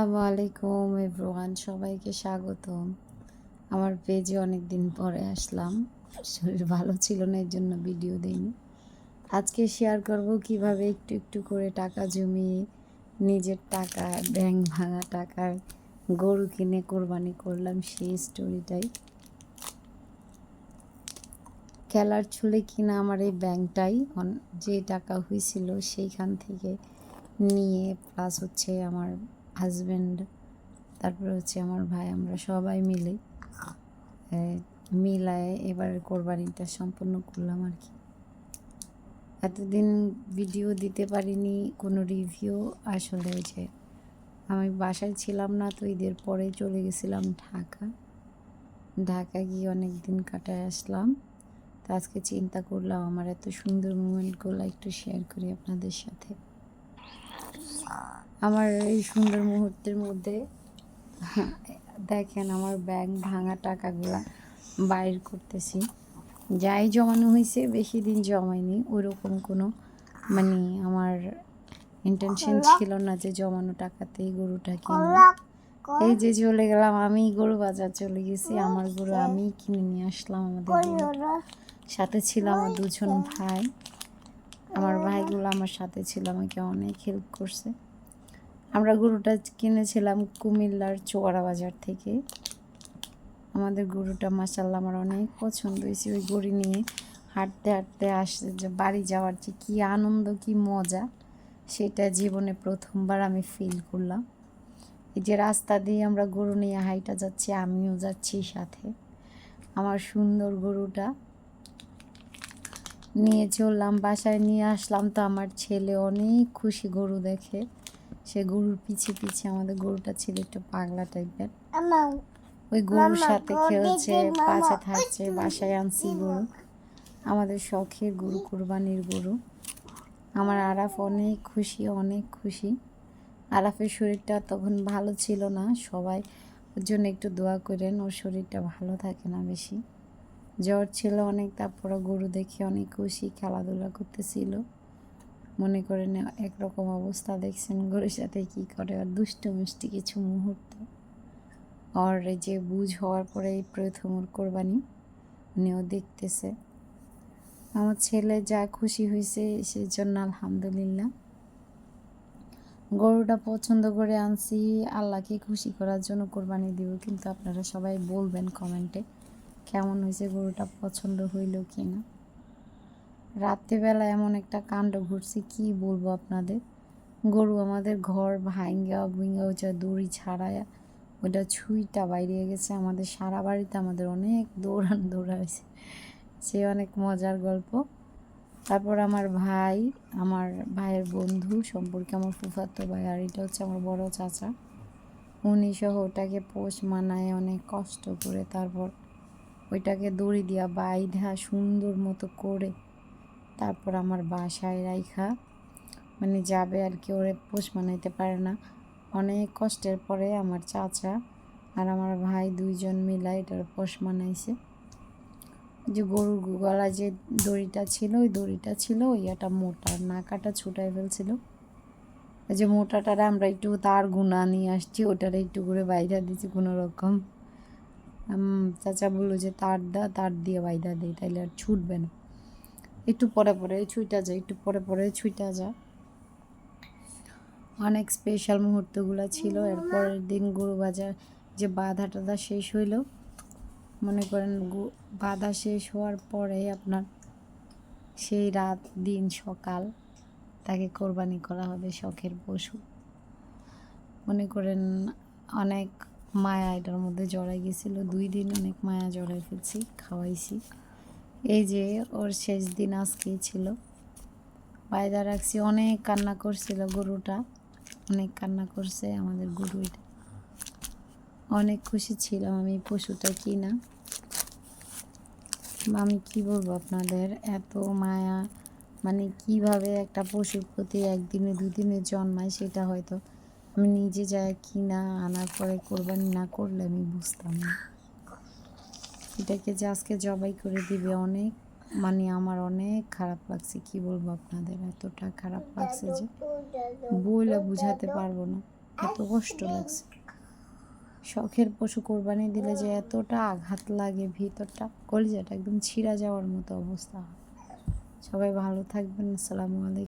আসসালামু আলাইকুম এভরিওয়ান, সবাইকে স্বাগতম। আমার পেজে অনেক দিন পরে আসলাম, শরীর ভালো ছিল না, এর জন্য ভিডিও দিইনি। আজকে শেয়ার করব কিভাবে একটু একটু করে টাকা জমিয়ে নিজের টাকা, ব্যাংক ভাঙা টাকার গরু কিনে কোরবানি করলাম, সেই স্টোরিটাই। খেলার ছলে কিনা আমার এই ব্যাংকটাই যে টাকা হয়েছিল সেইখান থেকে নিয়ে, প্লাস হচ্ছে আমার হাজব্যান্ড, তারপরে হচ্ছে আমার ভাই, আমরা সবাই মিলে মিলায় এবার কোরবানিটা সম্পন্ন করলাম আর কি। এতদিন ভিডিও দিতে পারিনি, কোনো রিভিউ। আসলে যে আমি বাসায় ছিলাম না, তো ঈদের পরে চলে গেছিলাম ঢাকা গিয়ে অনেক দিন কাটায় আসলাম। তো আজকে চিন্তা করলাম আমার এত সুন্দর মুমেন্টগুলো একটু শেয়ার করি আপনাদের সাথে। আমার এই সুন্দর মুহূর্তের মধ্যে দেখেন আমার ব্যাংক ভাঙা টাকাগুলা বাইর করতেছি। যাই জমানো হয়েছে, বেশি দিন জমাইনি, ওরকম কোনো আমার ইন্টেনশন ছিল না যে জমানো টাকাতেই গরুটা কিনবো। এই যে চলে গেলাম, আমি গরু বাজার চলে গেছি, আমার গরু আমি কিনে নিয়ে আসলাম। আমাদের সাথে ছিল আমার দুজন ভাই, আমার ভাইগুলো আমার সাথে ছিল, আমাকে অনেক হেল্প করছে। আমরা গরুটা কিনেছিলাম কুমিল্লার চোয়ারা বাজার থেকে। আমাদের গরুটা মাশাআল্লাহ আমার অনেক পছন্দ হয়েছে। ওই গরু নিয়ে হাঁটতে হাঁটতে আসছে যে বাড়ি যাওয়ার যে কী আনন্দ, কী মজা, সেটা জীবনে প্রথমবার আমি ফিল করলাম। এই যে রাস্তা দিয়ে আমরা গরু নিয়ে হাইটা যাচ্ছি, আমিও যাচ্ছি সাথে। আমার সুন্দর গরুটা নিয়ে চললাম, বাসায় নিয়ে আসলাম। তো আমার ছেলে অনেক খুশি গরু দেখে, সে গরুর পিছে পিছে, আমাদের গরুটা ছিল একটু পাগলা টাইপের, ওই গরুর সাথে খেলছে, পাশে থাকছে। বাসায় আনছি গরু, আমাদের শখের গরু, কোরবানির গরু। আমার আরাফ অনেক খুশি, অনেক খুশি। আরাফের শরীরটা তখন ভালো ছিল না, সবাই ওর জন্য একটু দোয়া করেন, ওর শরীরটা ভালো থাকে না বেশি, জ্বর ছিল অনেক। তারপরে গরু দেখে অনেক খুশি, খেলাধুলা করতেছিল। মনে করেন একরকম অবস্থা, দেখছেন গরুর সাথে কী করে, আর দুষ্টু মিষ্টি কিছু মুহূর্ত। আর যে বুঝ হওয়ার পরে এই প্রথম ওর কোরবানি, উনিও দেখতেছে। আমার ছেলে যা খুশি হয়েছে সেই জন্য আলহামদুলিল্লাহ। গরুটা পছন্দ করে আনছি, আল্লাহকে খুশি করার জন্য কোরবানি দিব। কিন্তু আপনারা সবাই বলবেন কমেন্টে কেমন হয়েছে, গরুটা পছন্দ হইল কি না। রাত্রিবেলা এমন একটা কাণ্ড ঘটছে, কি বলবো আপনাদের। গরু আমাদের ঘর ভাঙ্গা ভুঙ্গা যা দড়ি ছাড়ায় ওটা ছুঁইটা বাইরে গেছে। আমাদের সারা বাড়িতে আমাদের অনেক দৌড়াইছে, সে অনেক মজার গল্প। তারপর আমার ভাইয়ের বন্ধু সম্পর্কে আমার ফুফাতো ভাই, আর এটা হচ্ছে আমার বড় চাচা, উনি সহ ওটাকে পোষ মানায় অনেক কষ্ট করে, তারপর ওইটাকে দড়ি দিয়া বাইধা সুন্দর মতো করে তারপর আমার বাসায় রাইখা যাবে আর কি, ওরে পোষ মানাইতে পারে না। অনেক কষ্টের পরে আমার চাচা আর আমার ভাই দুইজন মিলা এটার পোষ মানাইছে। যে গরুর গলায় যে দড়িটা ছিল, ওই দড়িটা ছিল ইয়াটা মোটা, নাকাটা ছুটাই ফেলছিল। ওই যে মোটাটারে আমরা একটু তার গুনা নিয়ে আসছি, ওটারে একটু করে বাইধা দিচ্ছি কোনো রকম। চাচা বললো যে তার দিয়ে বাইধা দিই, তাইলে আর ছুটবে না, একটু পরে পরে ছুইটা যায়, একটু পরে পরে ছুইটা যায়। অনেক স্পেশাল মুহূর্তগুলো ছিল। এরপরের দিন গরু বাজার যে বাধা টাধা শেষ হইল, মনে করেন বাধা শেষ হওয়ার পরে আপনার সেই রাত দিন সকাল তাকে কোরবানি করা হবে, শখের পশু। মনে করেন অনেক মায়া এটার মধ্যে জড়াই গেছিল, 2 দিন অনেক মায়া জড়াই ফেলছি, খাওয়াইছি। এই যে ওর শেষ দিন আজকেই ছিল, বাইদা রাখছি। অনেক কান্না করছিল গরুটা, অনেক কান্না করছে আমাদের গরু। এটা অনেক খুশি ছিলাম আমি পশুটা কিনা। আমি কি বলবো আপনাদের, এত মায়া, কিভাবে একটা পশুর প্রতি একদিনে 2 দিনে জন্মায়, সেটা হয়তো আমি নিজে যাই কিনা আনার পরে কোরবানি না করলে আমি বুঝতাম না। এটাকে যে আজকে জবাই করে দিবে, অনেক আমার অনেক খারাপ লাগছে, কি বলবো আপনাদের, এতটা খারাপ লাগছে যে বইলে বুঝাতে পারবো না। এত কষ্ট লাগছে। শখের পশু কোরবানি দিলে যে এতটা আঘাত লাগে, ভিতরটা কলিজাটা একদম ছিঁড়া যাওয়ার মতো অবস্থা। সবাই ভালো থাকবেন। আসসালামু আলাইকুম।